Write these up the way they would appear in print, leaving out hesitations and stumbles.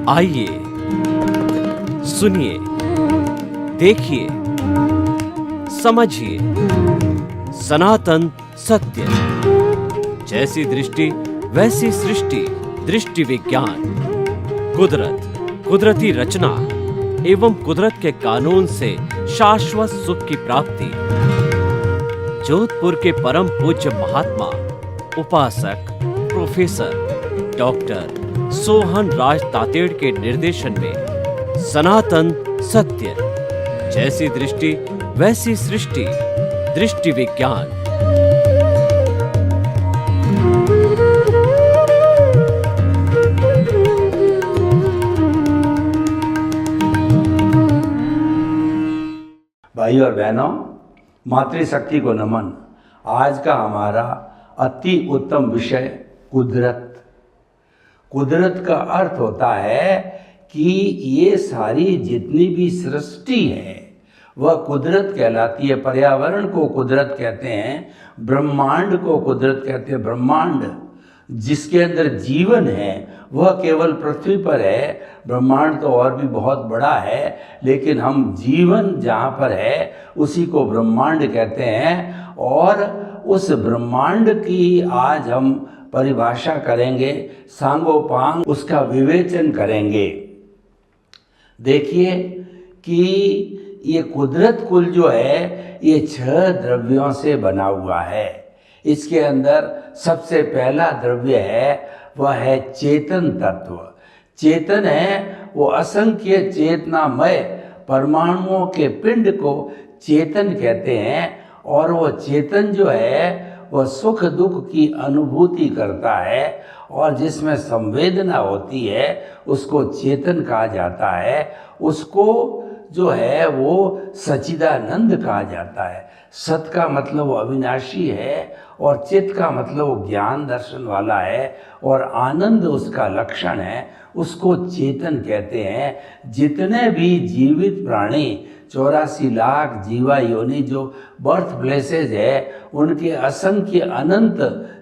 आइए सुनिए, देखिए, समझिए सनातन सत्य। जैसी दृष्टि वैसी सृष्टि, दृष्टि विज्ञान। कुदरत, कुदरती रचना एवं कुदरत के कानून से शाश्वत सुख की प्राप्ति। जोधपुर के परम पूज्य महात्मा उपासक प्रोफेसर डॉक्टर सोहन राज तातेड़ के निर्देशन में सनातन सत्य। जैसी दृष्टि वैसी सृष्टि, दृष्टि विज्ञान। भाई और बहनों, मातृशक्ति को नमन। आज का हमारा अति उत्तम विषय कुदरत। कुदरत का अर्थ होता है कि ये सारी जितनी भी सृष्टि है वह कुदरत कहलाती है। पर्यावरण को कुदरत कहते हैं, ब्रह्मांड को कुदरत कहते हैं। ब्रह्मांड जिसके अंदर जीवन है वह केवल पृथ्वी पर है। ब्रह्मांड तो और भी बहुत बड़ा है, लेकिन हम जीवन जहाँ पर है उसी को ब्रह्मांड कहते हैं। और उस ब्रह्मांड की आज हम परिभाषा करेंगे, सांगोपांग उसका विवेचन करेंगे। देखिए कि ये कुदरत कुल जो है ये 6 द्रव्यों से बना हुआ है। इसके अंदर सबसे पहला द्रव्य है वह है चेतन तत्व। चेतन है वो असंख्य चेतनामय परमाणुओं के पिंड को चेतन कहते हैं। और वो चेतन जो है वह सुख दुख की अनुभूति करता है और जिसमें संवेदना होती है उसको चेतन कहा जाता है। उसको जो है वो सच्चिदानंद कहा जाता है। सत का मतलब वो अविनाशी है और चित का मतलब वो ज्ञान दर्शन वाला है और आनंद उसका लक्षण है, उसको चेतन कहते हैं। जितने भी जीवित प्राणी 84 लाख जीवा योनि जो बर्थ प्लेसेज है उनके असंख्य अनंत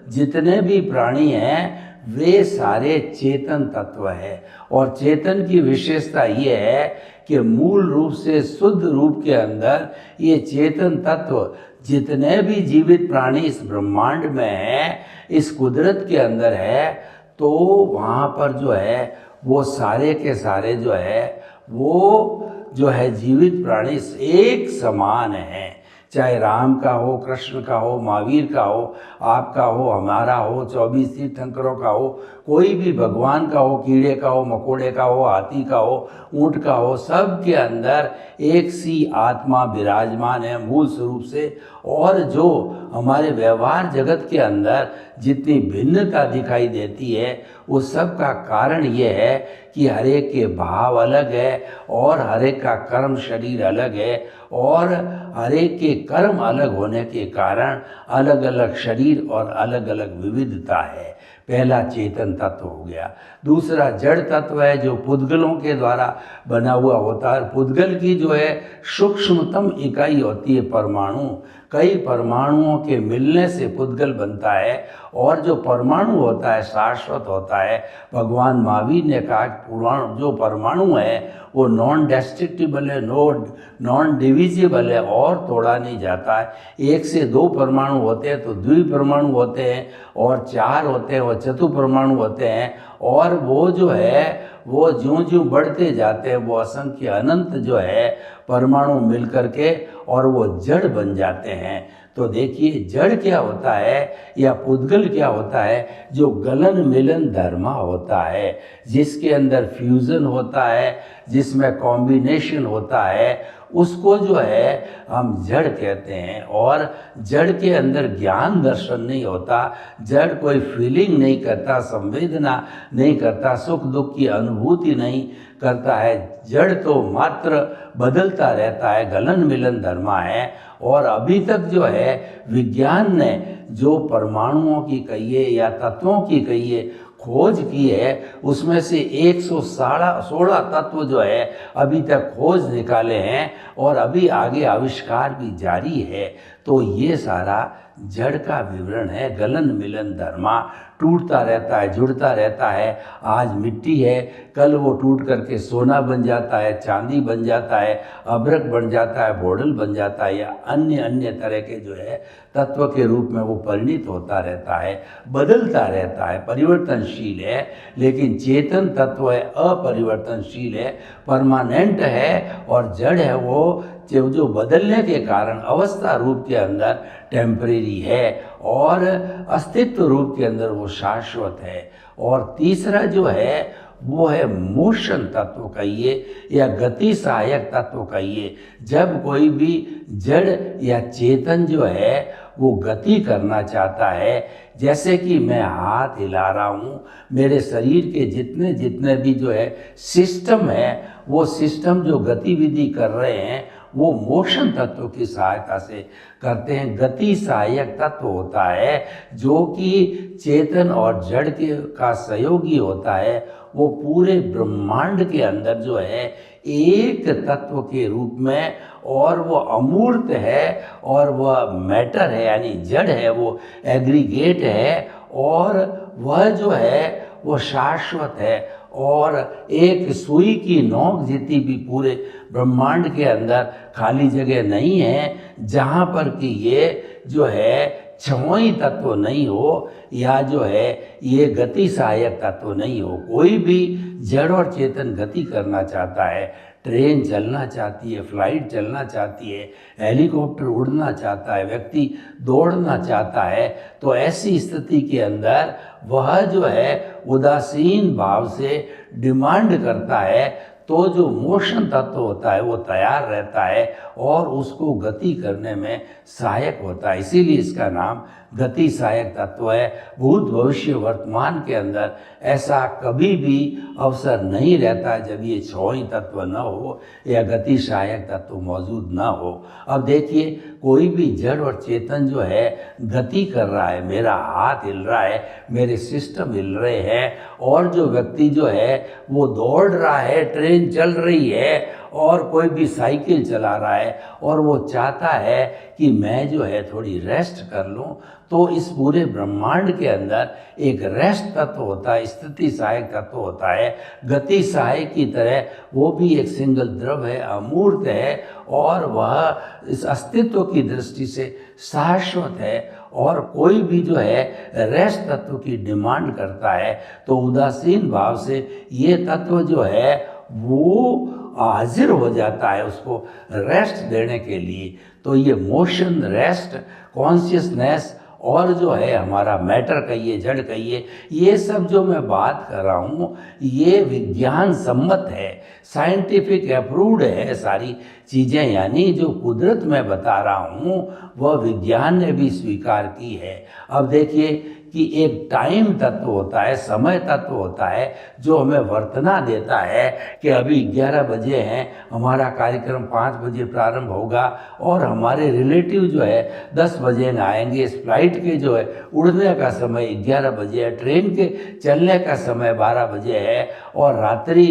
जितने भी प्राणी हैं वे सारे चेतन तत्व है। और चेतन की विशेषता ये है कि मूल रूप से शुद्ध रूप के अंदर ये चेतन तत्व जितने भी जीवित प्राणी इस ब्रह्मांड में हैं, इस कुदरत के अंदर है, तो वहाँ पर जो है वो सारे के सारे जो है वो जो है जीवित प्राणी एक समान हैं। चाहे राम का हो, कृष्ण का हो, महावीर का हो, आपका हो, हमारा हो, 24 तीर्थंकरों का हो, कोई भी भगवान का हो, कीड़े का हो, मकोड़े का हो, हाथी का हो, ऊंट का हो, सब के अंदर एक सी आत्मा विराजमान है मूल स्वरूप से। और जो हमारे व्यवहार जगत के अंदर जितनी भिन्नता दिखाई देती है वो सब का कारण ये है कि हर एक के भाव अलग है और हर एक का कर्म शरीर अलग है और हर एक के कर्म अलग होने के कारण अलग अलग शरीर और अलग अलग विविधता है। पहला चेतन तत्व हो गया। दूसरा जड़ तत्व है जो पुद्गलों के द्वारा बना हुआ होता है। पुद्गल की जो है सूक्ष्मतम इकाई होती है परमाणु। कई परमाणुओं के मिलने से पुद्गल बनता है और जो परमाणु होता है शाश्वत होता है। भगवान महावीर ने कहा पुराण जो परमाणु है वो नॉन डिस्ट्रक्टिबल है, नॉन डिविजिबल है और तोड़ा नहीं जाता है। 1 से 2 परमाणु होते हैं तो द्विपरमाणु होते हैं और 4 होते हैं वो चतुपरमाणु होते हैं। और वो जो है वो ज्यों ज्यों बढ़ते जाते हैं वो असंख्य अनंत जो है परमाणु मिल करके और वो जड़ बन जाते हैं। तो देखिए जड़ क्या होता है या पुद्गल क्या होता है, जो गलन मिलन धर्मा होता है, जिसके अंदर फ्यूजन होता है, जिसमें कॉम्बिनेशन होता है, उसको जो है हम जड़ कहते हैं। और जड़ के अंदर ज्ञान दर्शन नहीं होता, जड़ कोई फीलिंग नहीं करता, संवेदना नहीं करता, सुख दुख की अनुभूति नहीं करता है। जड़ तो मात्र बदलता रहता है, गलन मिलन धर्मा है। और अभी तक जो है विज्ञान ने जो परमाणुओं की कहिए या तत्वों की कहिए खोज की है उसमें से 116 तत्व जो है अभी तक खोज निकाले हैं और अभी आगे आविष्कार भी जारी है। तो ये सारा जड़ का विवरण है। गलन मिलन धर्मा, टूटता रहता है, जुड़ता रहता है। आज मिट्टी है, कल वो टूट करके सोना बन जाता है, चांदी बन जाता है, अभ्रक बन जाता है, बोडल बन जाता है, या अन्य अन्य तरह के जो है तत्व के रूप में वो परिणित होता रहता है, बदलता रहता है, परिवर्तनशील है। लेकिन चेतन तत्व है, अपरिवर्तनशील है, परमानेंट है। और जड़ है वो जो बदलने के कारण अवस्था रूप के अंदर टेम्परेरी है और अस्तित्व रूप के अंदर वो शाश्वत है। और तीसरा जो है वो है मोशन तत्व कहिए या गति सहायक तत्व कहिए। जब कोई भी जड़ या चेतन जो है वो गति करना चाहता है, जैसे कि मैं हाथ हिला रहा हूँ, मेरे शरीर के जितने जितने भी जो है सिस्टम है, वो सिस्टम जो गतिविधि कर रहे हैं वो मोशन तत्व की सहायता से करते हैं। गति सहायक तत्व होता है जो कि चेतन और जड़ के का सहयोगी होता है। वो पूरे ब्रह्मांड के अंदर जो है एक तत्व के रूप में, और वो अमूर्त है और वह मैटर है यानी जड़ है, वो एग्रीगेट है और वह जो है वो शाश्वत है। और एक सुई की नोक जितनी भी पूरे ब्रह्मांड के अंदर खाली जगह नहीं है जहाँ पर कि ये जो है छवई तत्व नहीं हो या जो है ये गति सहायक तत्व नहीं हो। कोई भी जड़ और चेतन गति करना चाहता है, ट्रेन चलना चाहती है, फ्लाइट चलना चाहती है, हेलीकॉप्टर उड़ना चाहता है, व्यक्ति दौड़ना चाहता है, तो ऐसी स्थिति के अंदर वह जो है उदासीन भाव से डिमांड करता है, तो जो मोशन तत्व होता है वो तैयार रहता है और उसको गति करने में सहायक होता है। इसीलिए इसका नाम गति सहायक तत्व है। भूत भविष्य वर्तमान के अंदर ऐसा कभी भी अवसर नहीं रहता जब ये छवई तत्व न हो या गति सहायक तत्व मौजूद न हो। अब देखिए, कोई भी जड़ और चेतन जो है गति कर रहा है, मेरा हाथ हिल रहा है, मेरे सिस्टम हिल रहे हैं, और जो व्यक्ति जो है वो दौड़ रहा है, ट्रेन चल रही है, और कोई भी साइकिल चला रहा है और वो चाहता है कि मैं जो है थोड़ी रेस्ट कर लूं, तो इस पूरे ब्रह्मांड के अंदर एक रेस्ट तत्व होता है, स्थिति सहायक तत्व होता है। गति सहायक की तरह वो भी एक सिंगल द्रव है, अमूर्त है, और वह इस अस्तित्व की दृष्टि से शाश्वत है। और कोई भी जो है रेस्ट तत्व की डिमांड करता है, तो उदासीन भाव से ये तत्व जो है वो हाजिर हो जाता है उसको रेस्ट देने के लिए। तो ये मोशन, रेस्ट, कॉन्शियसनेस और जो है हमारा मैटर कहिए, जड़ कहिए, ये सब जो मैं बात कर रहा हूँ ये विज्ञान सम्मत है, साइंटिफिक अप्रूव्ड है सारी चीज़ें। यानी जो कुदरत में बता रहा हूँ वह विज्ञान ने भी स्वीकार की है। अब देखिए कि एक टाइम तत्व होता है, समय तत्व होता है, जो हमें वर्तना देता है कि अभी 11 बजे हैं, हमारा कार्यक्रम 5 बजे प्रारंभ होगा और हमारे रिलेटिव जो है 10 बजे न आएंगे। इस फ्लाइट के जो है उड़ने का समय 11 बजे है, ट्रेन के चलने का समय 12 बजे है और रात्रि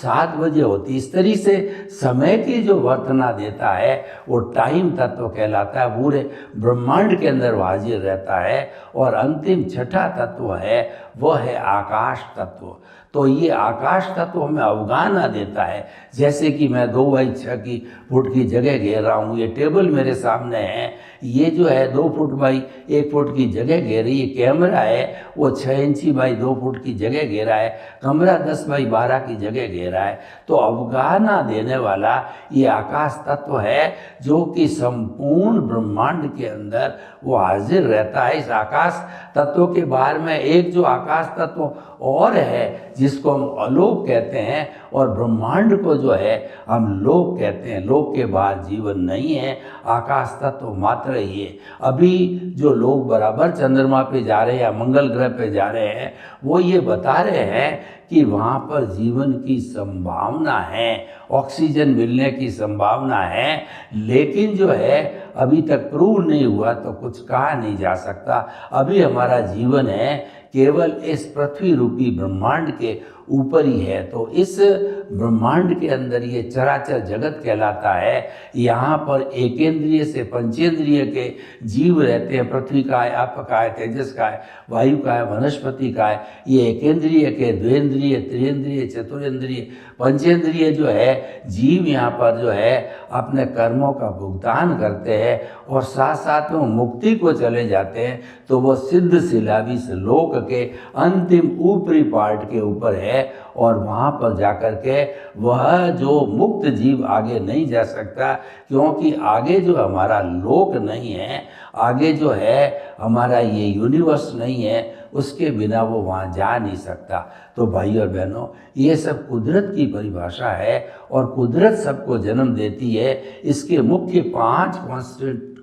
7 बजे होती। इस तरीके से समय की जो वर्तना देता है वो टाइम तत्व कहलाता है। पूरे ब्रह्मांड के अंदर वो हाजिर रहता है। और अंतिम छठा तत्व है वह है आकाश तत्व। तो ये आकाश तत्व हमें अवगाहना देता है। जैसे कि मैं 2x6 फुट की जगह घेर रहा हूँ, ये टेबल मेरे सामने है, ये जो है 2 फुट बाई 1 फुट की जगह घेरी, ये कैमरा है वो 6 इंची बाई 2 फुट की जगह घेरा है, कमरा 10 बाई 12 की जगह घेरा है। तो अवगाहना देने वाला ये आकाश तत्व है जो कि संपूर्ण ब्रह्मांड के अंदर वो हाजिर रहता है। इस आकाश तत्व के बाहर में एक जो आकाश तत्व और है जिसको हम अलोक कहते हैं, और ब्रह्मांड को जो है हम लोक कहते हैं। लोक के बाहर जीवन नहीं है, आकाश तत्व मात्र ही है। अभी जो लोग बराबर चंद्रमा पे जा रहे हैं या मंगल ग्रह पे जा रहे हैं, वो ये बता रहे हैं कि वहाँ पर जीवन की संभावना है, ऑक्सीजन मिलने की संभावना है, लेकिन जो है अभी तक प्रूव नहीं हुआ, तो कुछ कहा नहीं जा सकता। अभी हमारा जीवन है केवल इस पृथ्वी रूपी ब्रह्मांड के ऊपर ही है। तो इस ब्रह्मांड के अंदर ये चराचर जगत कहलाता है। यहाँ पर एकेंद्रिय से पंचेंद्रिय के जीव रहते हैं। पृथ्वी का है, आप का है, तेजस का है, वायु का है, वनस्पति का है। ये एकेंद्रिय के द्वेंद्रिय, त्रिएंद्रिय, चतुरेंद्रिय, पंचेंद्रिय जो है जीव यहाँ पर जो है अपने कर्मों का भुगतान करते हैं और साथ साथ में मुक्ति को चले जाते हैं। तो वो सिद्ध सिलाविस लोक के अंतिम ऊपरी पार्ट के ऊपर है और वहाँ पर जाकर के वह जो मुक्त जीव आगे नहीं जा सकता, क्योंकि आगे जो हमारा लोक नहीं है, आगे जो है हमारा ये यूनिवर्स नहीं है, उसके बिना वो वहाँ जा नहीं सकता। तो भाई और बहनों, ये सब कुदरत की परिभाषा है और कुदरत सबको जन्म देती है। इसके मुख्य 5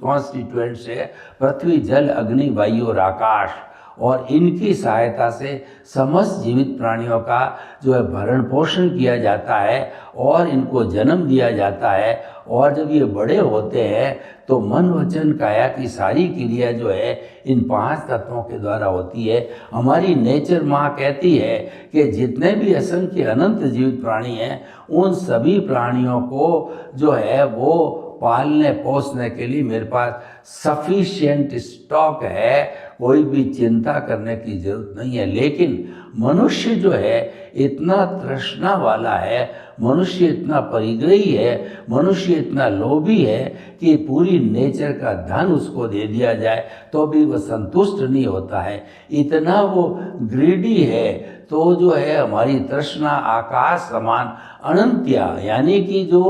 कॉन्स्टिट्यूएंट्स है पृथ्वी, जल, अग्नि, वायु और आकाश। और इनकी सहायता से समस्त जीवित प्राणियों का जो है भरण पोषण किया जाता है और इनको जन्म दिया जाता है। और जब ये बड़े होते हैं तो मन, वचन, काया की सारी क्रिया जो है इन 5 तत्वों के द्वारा होती है। हमारी नेचर माँ कहती है कि जितने भी असंख्य अनंत जीवित प्राणी हैं, उन सभी प्राणियों को जो है वो पालने पोसने के लिए मेरे पास सफिशिएंट स्टॉक है, कोई भी चिंता करने की जरूरत नहीं है। लेकिन मनुष्य जो है इतना तृष्णा वाला है, मनुष्य इतना परिग्रही है, मनुष्य इतना लोभी है कि पूरी नेचर का धन उसको दे दिया जाए तो भी वह संतुष्ट नहीं होता है। इतना वो ग्रीडी है। तो जो है हमारी तृष्णा आकाश समान अनंत्या, यानी कि जो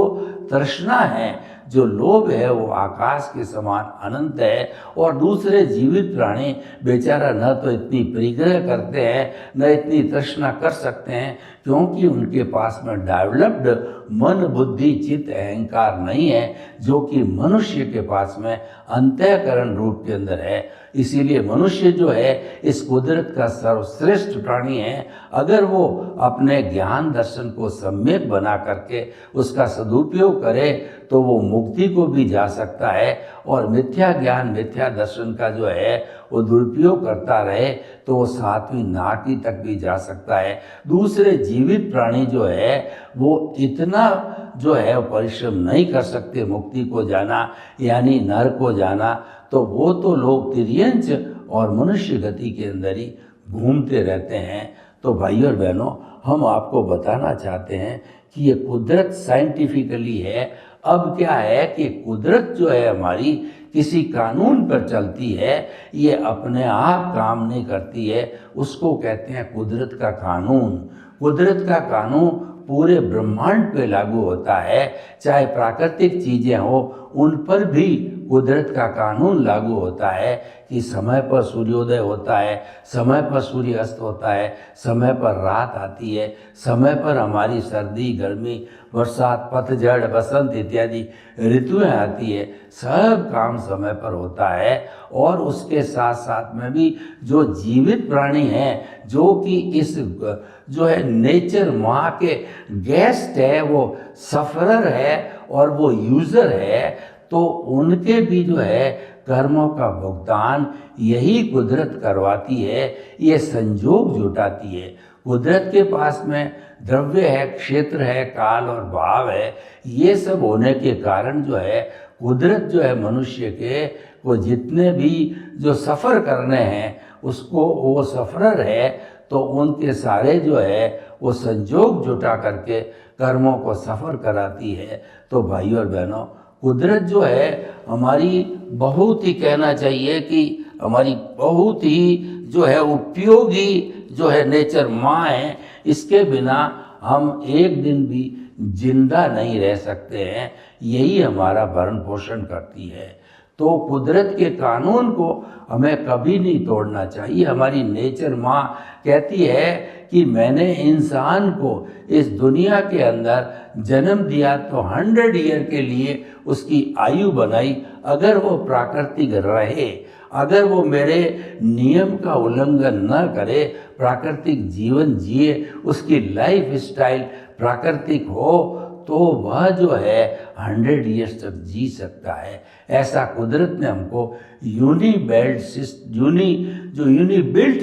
तृष्णा है, जो लोभ है, वो आकाश के समान अनंत है। और दूसरे जीवित प्राणी बेचारा न तो इतनी परिग्रह करते हैं, न इतनी तृष्णा कर सकते हैं, क्योंकि उनके पास में डेवलप्ड मन, बुद्धि, चित्त, अहंकार नहीं है, जो कि मनुष्य के पास में अंतःकरण रूप के अंदर है। इसीलिए मनुष्य जो है इस कुदरत का सर्वश्रेष्ठ प्राणी है। अगर वो अपने ज्ञान दर्शन को सम्यक बना करके उसका सदुपयोग करे तो वो मुक्ति को भी जा सकता है, और मिथ्या ज्ञान, मिथ्या दर्शन का जो है वो दुरुपयोग करता रहे तो वो 7वीं नाटी तक भी जा सकता है। दूसरे जीवित प्राणी जो है वो इतना जो है परिश्रम नहीं कर सकते मुक्ति को जाना, यानी नरक को जाना। तो वो तो लोग तिर्यंच और मनुष्य गति के अंदर ही घूमते रहते हैं। तो भाई और बहनों, हम आपको बताना चाहते हैं कि ये कुदरत साइंटिफिकली है। अब क्या है कि कुदरत जो है हमारी किसी कानून पर चलती है, ये अपने आप काम नहीं करती है। उसको कहते हैं कुदरत का कानून। कुदरत का कानून पूरे ब्रह्मांड पे लागू होता है। चाहे प्राकृतिक चीज़ें हो, उन पर भी कुदरत का कानून लागू होता है कि समय पर सूर्योदय होता है, समय पर सूर्य अस्त होता है, समय पर रात आती है, समय पर हमारी सर्दी, गर्मी, बरसात, पतझड़, बसंत इत्यादि ऋतुएं आती है। सब काम समय पर होता है। और उसके साथ साथ में भी जो जीवित प्राणी हैं, जो कि इस जो है नेचर माँ के गेस्ट है, वो सफरर है और वो यूज़र है, तो उनके भी जो है कर्मों का भुगतान यही कुदरत करवाती है, ये संजोग जुटाती है। कुदरत के पास में द्रव्य है, क्षेत्र है, काल और भाव है। ये सब होने के कारण जो है कुदरत जो है मनुष्य के वो जितने भी जो सफ़र करने हैं उसको, वो सफ़रर है, तो उनके सारे जो है वो संजोग जुटा करके कर्मों को सफ़र कराती है। तो भाई और बहनों, कुदरत जो है हमारी बहुत ही, कहना चाहिए कि हमारी बहुत ही जो है उपयोगी जो है नेचर माँ है। इसके बिना हम एक दिन भी जिंदा नहीं रह सकते हैं। यही हमारा भरण पोषण करती है। तो कुदरत के कानून को हमें कभी नहीं तोड़ना चाहिए। हमारी नेचर माँ कहती है कि मैंने इंसान को इस दुनिया के अंदर जन्म दिया तो 100 ईयर के लिए उसकी आयु बनाई। अगर वो प्राकृतिक रहे, अगर वो मेरे नियम का उल्लंघन न करे, प्राकृतिक जीवन जिए, उसकी लाइफ स्टाइल प्राकृतिक हो, तो वह जो है 100 ईयर्स तक जी सकता है। ऐसा कुदरत ने हमको यूनिबिल्ट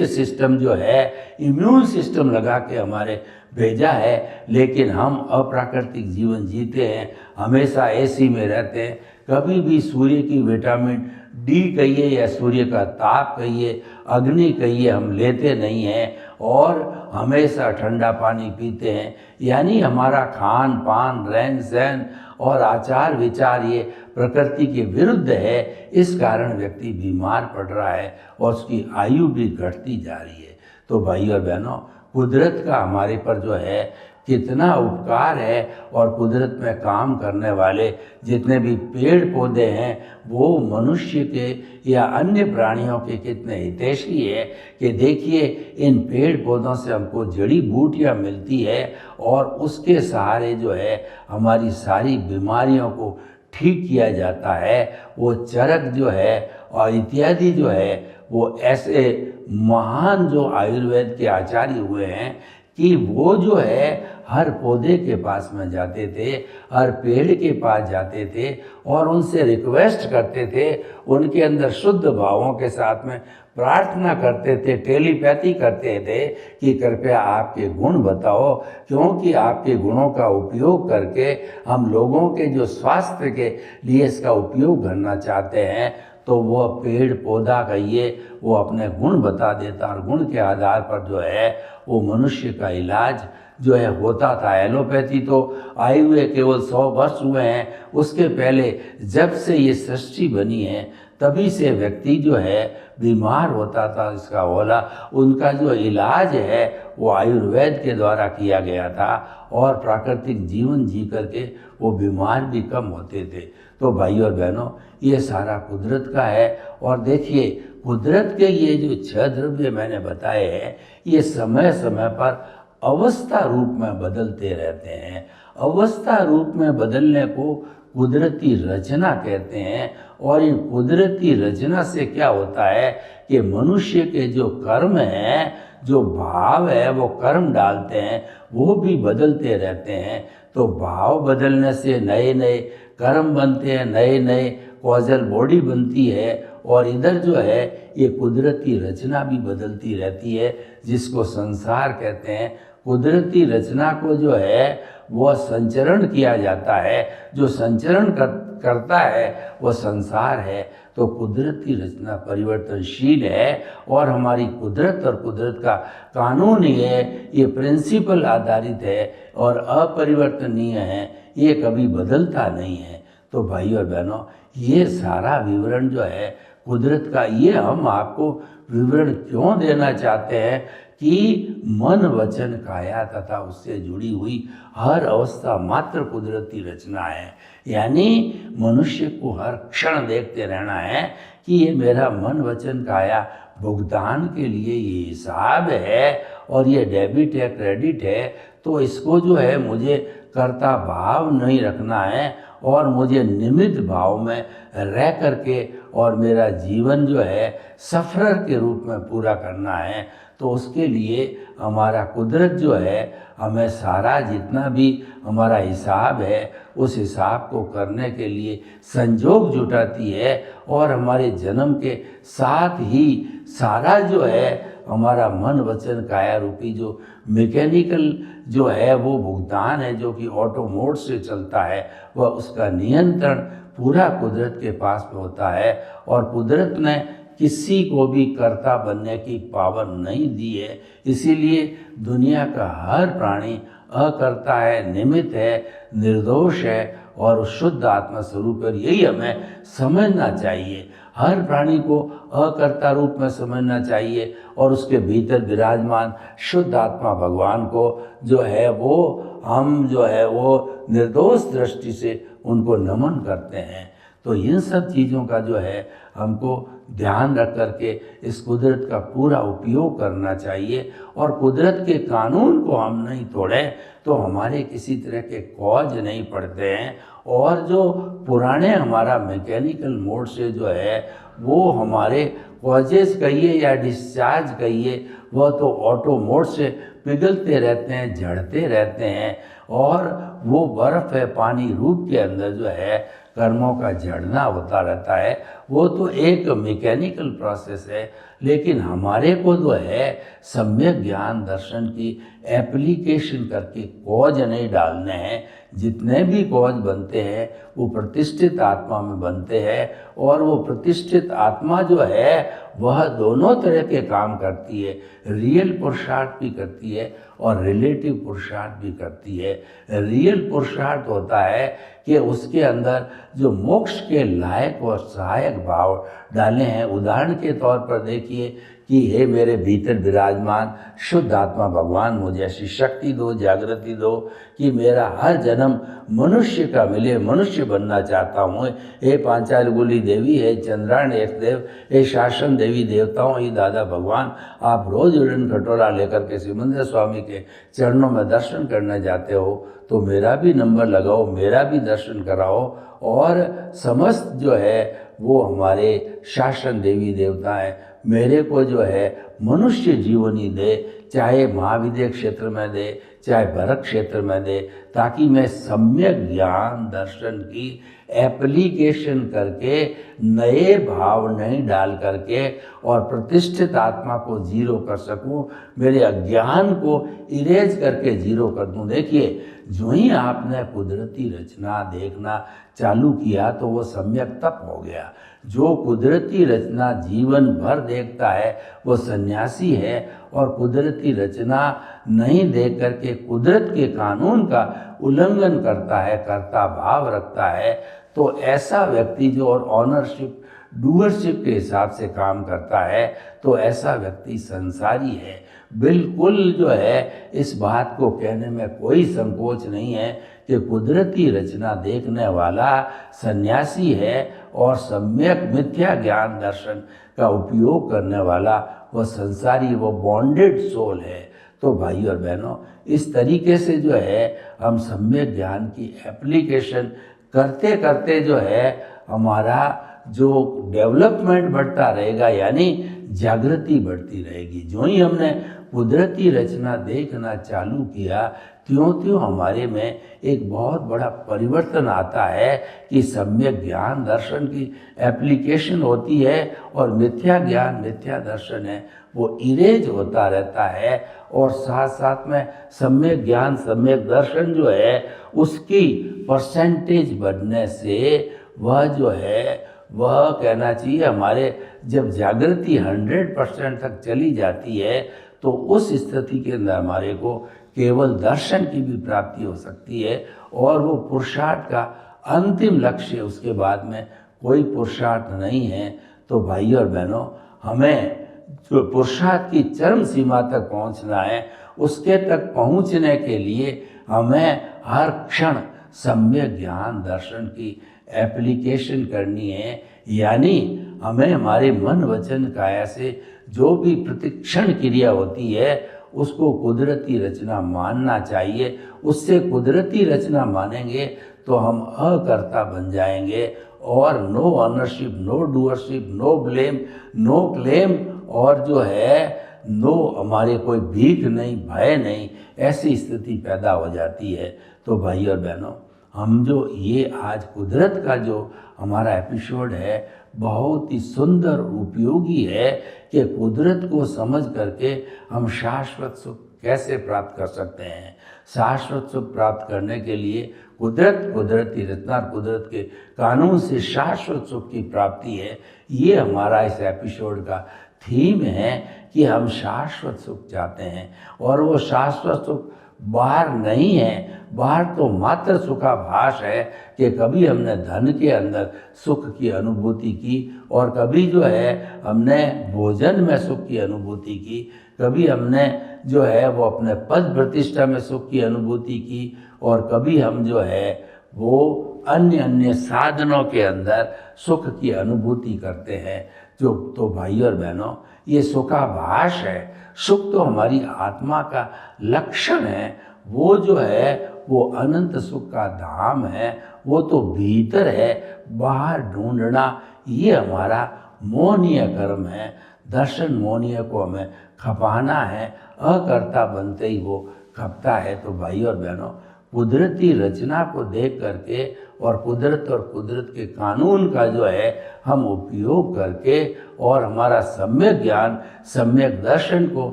सिस्टम जो है, इम्यून सिस्टम लगा के हमारे भेजा है। लेकिन हम अप्राकृतिक जीवन जीते हैं, हमेशा एसी में रहते हैं, कभी भी सूर्य की विटामिन डी कहिए या सूर्य का ताप कहिए, अग्नि कहिए, हम लेते नहीं हैं और हमेशा ठंडा पानी पीते हैं। यानी हमारा खान पान, रहन सहन और आचार विचार ये प्रकृति के विरुद्ध है। इस कारण व्यक्ति बीमार पड़ रहा है और उसकी आयु भी घटती जा रही है। तो भाई और बहनों, कुदरत का हमारे पर जो है कितना उपकार है, और कुदरत में काम करने वाले जितने भी पेड़ पौधे हैं वो मनुष्य के या अन्य प्राणियों के कितने हितैषी है कि देखिए, इन पेड़ पौधों से हमको जड़ी बूटियाँ मिलती है और उसके सहारे जो है हमारी सारी बीमारियों को ठीक किया जाता है। वो चरक जो है और इत्यादि जो है, वो ऐसे महान जो आयुर्वेद के आचार्य हुए हैं कि वो जो है हर पौधे के पास में जाते थे, हर पेड़ के पास जाते थे और उनसे रिक्वेस्ट करते थे, उनके अंदर शुद्ध भावों के साथ में प्रार्थना करते थे, टेलीपैथी करते थे कि कृपया आपके गुण बताओ, क्योंकि आपके गुणों का उपयोग करके हम लोगों के जो स्वास्थ्य के लिए इसका उपयोग करना चाहते हैं। तो वह पेड़ पौधा कहिए, वो अपने गुण बता देता और गुण के आधार पर जो है वो मनुष्य का इलाज जो है होता था। एलोपैथी तो आए हुए केवल 100 वर्ष हुए हैं, उसके पहले जब से ये सृष्टि बनी है तभी से व्यक्ति जो है बीमार होता था, इसका होला उनका जो इलाज है वो आयुर्वेद के द्वारा किया गया था और प्राकृतिक जीवन जी करके वो बीमार भी कम होते थे। तो भाई और बहनों, ये सारा कुदरत का है। और देखिए, कुदरत के ये जो 6 द्रव्य मैंने बताए हैं, ये समय समय पर अवस्था रूप में बदलते रहते हैं। अवस्था रूप में बदलने को कुदरती रचना कहते हैं। और इन कुदरती रचना से क्या होता है कि मनुष्य के जो कर्म हैं, जो भाव है, वो कर्म डालते हैं, वो भी बदलते रहते हैं। तो भाव बदलने से नए नए कर्म बनते हैं, नए नए कॉजल बॉडी बनती है और इधर जो है ये कुदरती रचना भी बदलती रहती है, जिसको संसार कहते हैं। कुदरती रचना को जो है वह संचरण किया जाता है, जो संचरण करता है वह संसार है। तो कुदरती रचना परिवर्तनशील है और हमारी कुदरत और कुदरत का कानून है, ये प्रिंसिपल आधारित है और अपरिवर्तनीय है, ये कभी बदलता नहीं है। तो भाई और बहनों, ये सारा विवरण जो है कुदरत का, ये हम आपको विवरण क्यों देना चाहते हैं कि मन वचन काया तथा उससे जुड़ी हुई हर अवस्था मात्र कुदरती रचना है। यानी मनुष्य को हर क्षण देखते रहना है कि ये मेरा मन वचन काया भुगतान के लिए ये हिसाब है और ये डेबिट है, क्रेडिट है। तो इसको जो है मुझे कर्ता भाव नहीं रखना है और मुझे निमित्त भाव में रह करके और मेरा जीवन जो है सफरर के रूप में पूरा करना है। तो उसके लिए हमारा कुदरत जो है हमें सारा जितना भी हमारा हिसाब है उस हिसाब को करने के लिए संजोग जुटाती है और हमारे जन्म के साथ ही सारा जो है हमारा मन वचन काया रूपी जो मैकेनिकल जो है वो भुगतान है, जो कि ऑटो मोड से चलता है, वह उसका नियंत्रण पूरा कुदरत के पास में होता है। और कुदरत ने किसी को भी कर्ता बनने की पावर नहीं दी है, इसीलिए दुनिया का हर प्राणी अकर्ता है, निमित्त है, निर्दोष है और शुद्ध आत्मा स्वरूप है। यही हमें समझना चाहिए, हर प्राणी को अकर्ता रूप में समझना चाहिए और उसके भीतर विराजमान शुद्ध आत्मा भगवान को जो है वो हम जो है वो निर्दोष दृष्टि से उनको नमन करते हैं। तो इन सब चीज़ों का जो है हमको ध्यान रख करके इस कुदरत का पूरा उपयोग करना चाहिए और कुदरत के कानून को हम नहीं तोड़ें तो हमारे किसी तरह के कॉज नहीं पड़ते हैं। और जो पुराने हमारा मैकेनिकल मोड से जो है वो हमारे कॉजेस कहिए या डिस्चार्ज कहिए, वह तो ऑटो मोड से पिघलते रहते हैं, झड़ते रहते हैं और वो बर्फ है पानी रूप के अंदर जो है कर्मों का झड़ना होता रहता है, वो तो एक मैकेनिकल प्रोसेस है। लेकिन हमारे को जो है सम्यक ज्ञान दर्शन की एप्लीकेशन करके कॉज नहीं डालने हैं। जितने भी कॉज बनते हैं वो प्रतिष्ठित आत्मा में बनते हैं, और वो प्रतिष्ठित आत्मा जो है वह दोनों तरह के काम करती है, रियल पुरुषार्थ भी करती है और रिलेटिव पुरुषार्थ भी करती है। रियल पुरुषार्थ होता है कि उसके अंदर जो मोक्ष के लायक और सहायक भाव डाले हैं। उदाहरण के तौर पर देखिए कि हे मेरे भीतर विराजमान शुद्ध आत्मा भगवान, मुझे ऐसी शक्ति दो, जागृति दो कि मेरा हर जन्म मनुष्य का मिले, मनुष्य बनना चाहता हूँ। हे पांचाल गुली देवी, हे चंद्रायण एक देव, हे शासन देवी देवताओं, हे दादा भगवान, आप रोज उड़न खटोला लेकर के सिमंदर स्वामी के चरणों में दर्शन करने जाते हो तो मेरा भी नंबर लगाओ, मेरा भी दर्शन कराओ। और समस्त जो है वो हमारे शासन देवी देवता हैं, मेरे को जो है मनुष्य जीवनी दे, चाहे महाविद्या क्षेत्र में दे, चाहे भरत क्षेत्र में दे, ताकि मैं सम्यक ज्ञान दर्शन की एप्लीकेशन करके नए भाव नहीं डाल करके और प्रतिष्ठित आत्मा को जीरो कर सकूं, मेरे अज्ञान को इरेज करके जीरो कर दूं। देखिए, जो ही आपने कुदरती रचना देखना चालू किया तो वो सम्यक तप हो गया। जो कुदरती रचना जीवन भर देखता है वो सन्यासी है, और कुदरती रचना नहीं देख करके कुदरत के कानून का उल्लंघन करता है, कर्ता भाव रखता है, तो ऐसा व्यक्ति जो और ऑनरशिप डूअरशिप के हिसाब से काम करता है, तो ऐसा व्यक्ति संसारी है। बिल्कुल जो है इस बात को कहने में कोई संकोच नहीं है कि कुदरती रचना देखने वाला सन्यासी है और सम्यक मिथ्या ज्ञान दर्शन का उपयोग करने वाला वह संसारी, वो बॉन्डेड सोल है। तो भाई और बहनों, इस तरीके से जो है हम सम्यक ज्ञान की एप्लीकेशन करते करते जो है हमारा जो डेवलपमेंट बढ़ता रहेगा, यानी जागृति बढ़ती रहेगी। जो ही हमने कुदरती रचना देखना चालू किया त्यों त्यों हमारे में एक बहुत बड़ा परिवर्तन आता है कि सम्यक ज्ञान दर्शन की एप्लीकेशन होती है और मिथ्या ज्ञान मिथ्या दर्शन है वो इरेज होता रहता है, और साथ साथ में सम्यक ज्ञान सम्यक दर्शन जो है उसकी परसेंटेज बढ़ने से वह जो है वह कहना चाहिए हमारे जब जागृति 100% तक चली जाती है तो उस स्थिति के अंदर हमारे को केवल दर्शन की भी प्राप्ति हो सकती है, और वो पुरुषार्थ का अंतिम लक्ष्य, उसके बाद में कोई पुरुषार्थ नहीं है। तो भाई और बहनों, हमें जो पुरुषार्थ की चरम सीमा तक पहुंचना है, उसके तक पहुंचने के लिए हमें हर क्षण सम्यक ज्ञान दर्शन की एप्लीकेशन करनी है। यानी हमें हमारे मन वचन काया से जो भी प्रतिक्षण क्रिया होती है उसको कुदरती रचना मानना चाहिए। उससे कुदरती रचना मानेंगे तो हम अकर्ता बन जाएंगे, और no ownership, no doership, no blame, no claim, और जो है नो हमारे कोई भीख नहीं, भय नहीं, ऐसी स्थिति पैदा हो जाती है। तो भाई और बहनों, हम जो ये आज कुदरत का जो हमारा एपिसोड है बहुत ही सुंदर उपयोगी है कि कुदरत को समझ करके हम शाश्वत सुख कैसे प्राप्त कर सकते हैं। शाश्वत सुख प्राप्त करने के लिए कुदरती रचना, कुदरत के कानून से शाश्वत सुख की प्राप्ति है। ये हमारा इस एपिसोड का थीम है कि हम शाश्वत सुख चाहते हैं, और वो शाश्वत सुख बाहर नहीं है। बाहर तो मात्र सुखाभास है कि कभी हमने धन के अंदर सुख की अनुभूति की, और कभी जो है हमने भोजन में सुख की अनुभूति की, कभी हमने जो है वो अपने पद प्रतिष्ठा में सुख की अनुभूति की, और कभी हम जो है वो अन्य अन्य साधनों के अंदर सुख की अनुभूति करते हैं। जो तो भाई और बहनों, ये सुखाभास है। सुख तो हमारी आत्मा का लक्षण है। वो जो है वो अनंत सुख का धाम है, वो तो भीतर है। बाहर ढूंढना ये हमारा मोहनीय कर्म है। दर्शन मोहनीय को हमें खपाना है, अकर्ता बनते ही वो खपता है। तो भाई और बहनों, कुदरती रचना को देख करके और कुदरत के कानून का जो है हम उपयोग करके और हमारा सम्यक ज्ञान, सम्यक दर्शन को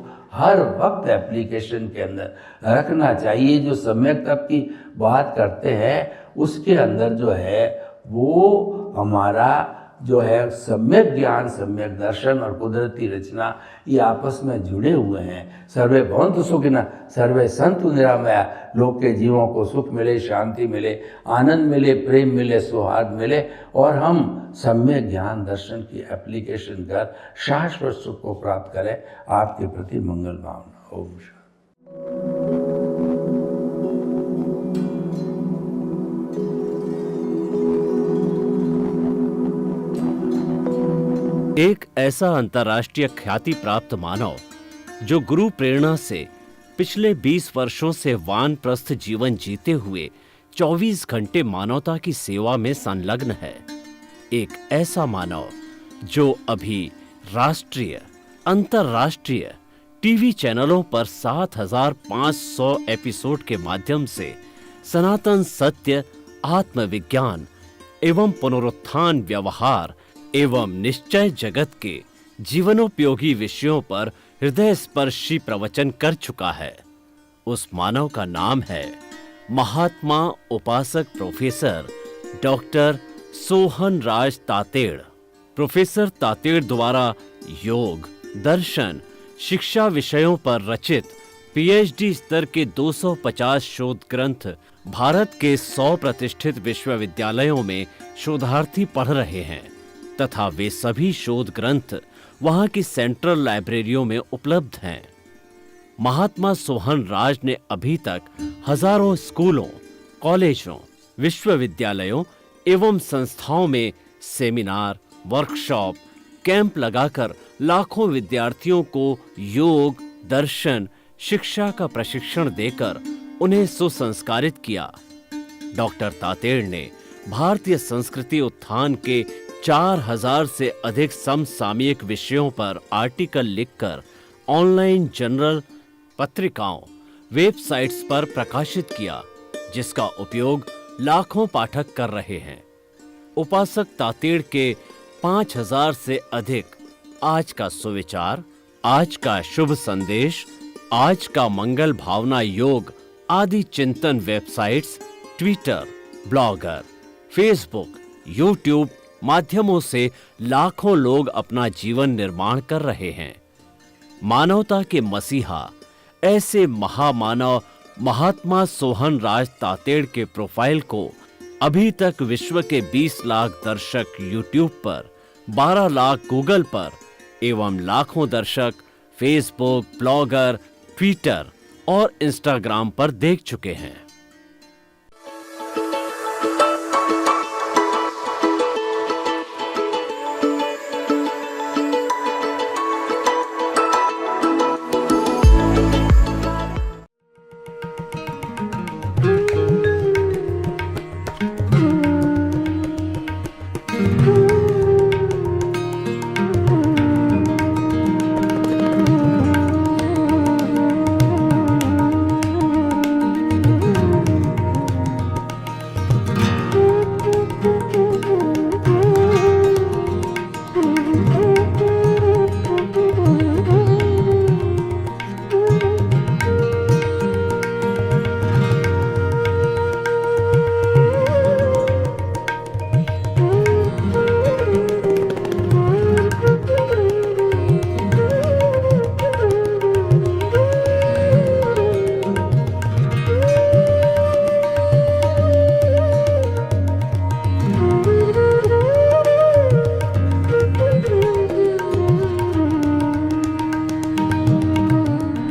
हर वक्त एप्लीकेशन के अंदर रखना चाहिए। जो सम्यक तप की बात करते हैं उसके अंदर जो है वो हमारा जो है सम्यक ज्ञान, सम्यक दर्शन और कुदरती रचना ये आपस में जुड़े हुए हैं। सर्वे भवन्तु सुखिनः, सर्वे सन्तु निरामया। लोग के जीवों को सुख मिले, शांति मिले, आनंद मिले, प्रेम मिले, सौहार्द मिले और हम सम्यक ज्ञान दर्शन की एप्लीकेशन कर शाश्वत सुख को प्राप्त करें। आपके प्रति मंगल भावना। ओम शांति। एक ऐसा अंतर्राष्ट्रीय ख्याति प्राप्त मानव जो गुरु प्रेरणा से पिछले 20 वर्षों से वानप्रस्थ जीवन जीते हुए 24 घंटे मानवता की सेवा में संलग्न है। एक ऐसा मानव जो अभी राष्ट्रीय, अंतर्राष्ट्रीय टीवी चैनलों पर 7,500 एपिसोड के माध्यम से सनातन सत्य, आत्मविज्ञान एवं पुनरुत्थान व्यवहार एवं निश्चय जगत के जीवनोपयोगी विषयों पर हृदय स्पर्शी प्रवचन कर चुका है। उस मानव का नाम है महात्मा उपासक प्रोफेसर डॉक्टर सोहन राज तातेड़। प्रोफेसर तातेड़ द्वारा योग, दर्शन, शिक्षा विषयों पर रचित पीएचडी स्तर के 250 शोध ग्रंथ भारत के 100 प्रतिष्ठित विश्वविद्यालयों में शोधार्थी पढ़ रहे हैं तथा वे सभी शोध ग्रंथ वहां की सेंट्रल लाइब्रेरियों में उपलब्ध हैं। महात्मा सोहन राज ने अभी तक हजारों स्कूलों, कॉलेजों, विश्वविद्यालयों एवं संस्थाओं में सेमिनार, वर्कशॉप, कैंप लगाकर लाखों विद्यार्थियों को योग, दर्शन, शिक्षा का प्रशिक्षण देकर उन्हें सुसंस्कारित किया। डॉक्टर तातेड़ ने भारतीय संस्कृति उत्थान के 4000 से अधिक समसामयिक विषयों पर आर्टिकल लिखकर ऑनलाइन जर्नल, पत्रिकाओं, वेबसाइट्स पर प्रकाशित किया, जिसका उपयोग लाखों पाठक कर रहे हैं। उपासक तातेड़ के 5000 से अधिक आज का सुविचार, आज का शुभ संदेश, आज का मंगल भावना योग आदि चिंतन websites, Twitter, blogger, Facebook, YouTube माध्यमों से लाखों लोग अपना जीवन निर्माण कर रहे हैं। मानवता के मसीहा ऐसे महामानव महात्मा सोहन राज तातेड़ के प्रोफाइल को अभी तक विश्व के 20 लाख दर्शक यूट्यूब पर, 12 लाख गूगल पर एवं लाखों दर्शक फेसबुक, ब्लॉगर, ट्विटर और इंस्टाग्राम पर देख चुके हैं।